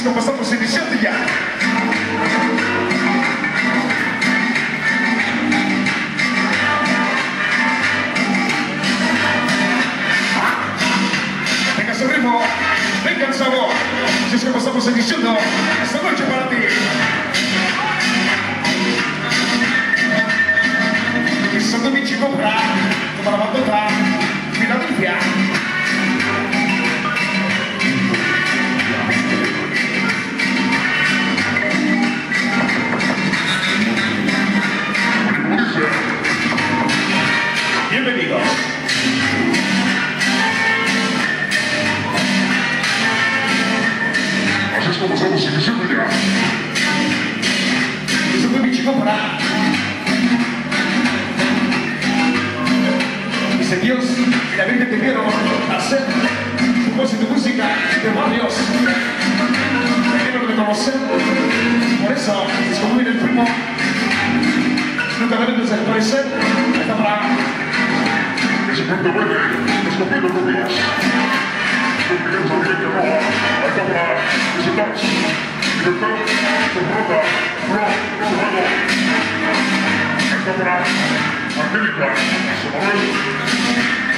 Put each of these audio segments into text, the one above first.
es como estamos iniciando ya. Venga su ritmo, venga el sabor. Así es como estamos iniciando esta noche para ti. Y sono mi chico bra, como la bandota, Filadelfia. Bienvenidos. Así es como estamos iniciando ya. Eso fue mi chico para. Dice Dios y la Virgen te quiero hacer tu voz y tu música de barrios. Te quiero reconocer. Por eso, es como viene el primo. Nunca deben desaparecer. Esta para. Es un mundo verde, escogido rubias. Los a Miguel Roja, acá para visitar. Libertad, Torrota, Pro, Cerrado. Acá para Angélica, Samuel,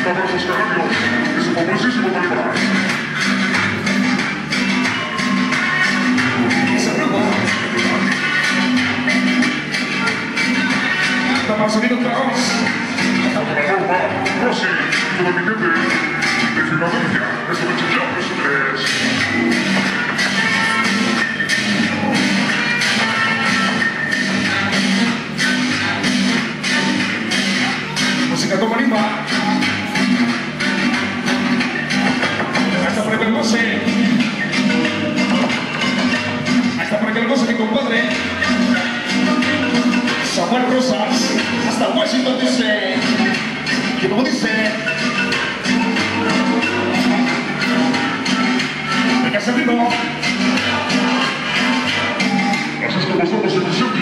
abrazos canarios, de su famosísimo Bolívar. Ese grupo. Estamos subiendo otra voz. Roma, Rossi, todo mi gente de Filadelfia, esta noche ya presentes. Música como limba. Hasta para que el goce. Hasta para que el goce, mi compadre. Samuel Rosas. Hasta Washington dice. Y como dice. Venga, se ritmo. Así es como estamos iniciando.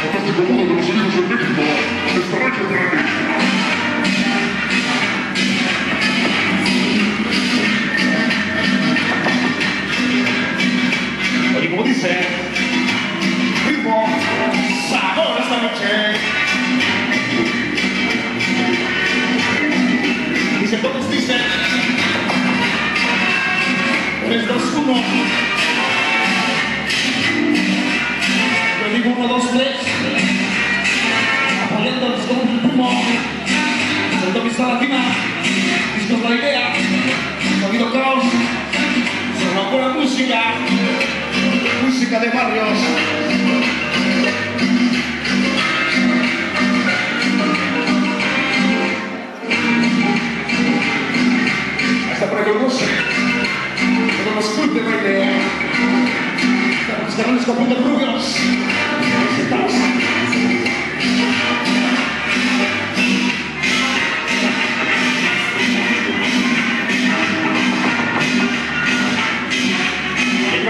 Fantástico mundo de los sonidos en México. Esta noche para ti. Oye, como dice, ritmo, sabor esta noche. Dice, todos dicen, 3, 2, 1. Yo digo 1, 2, 3. Apoyándolos como un primo. Soltó Vista Latina. Listos la idea. Sonido caos. Se bajó la música. Música de barrios. Hasta para que lo goce. Con los clubes de baile. Los canales con puntos rubios.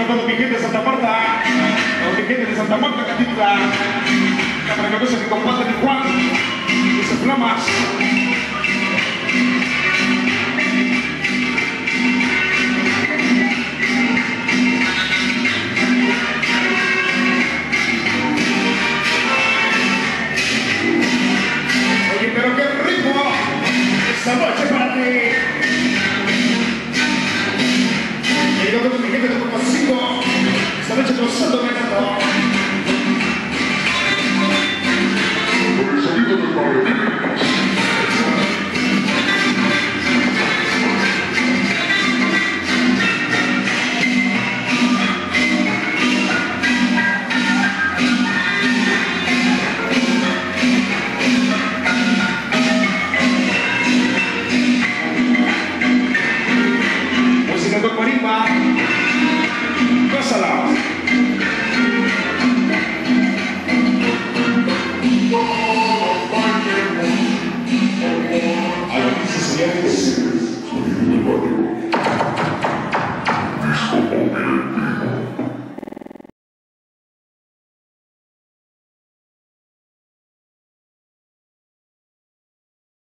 Los mi gente de Santa Marta, los mi gente de Santa Marta, Catitla, para que goce mi compadre de Juan, dice Flamas. Oye, pero qué ritmo, esta noche para ti. Y yo con mi gente de Puerto Rico, esta noche gozando de gato. Con el sonido del barrio. Música con marimba. Gózala. A lo que se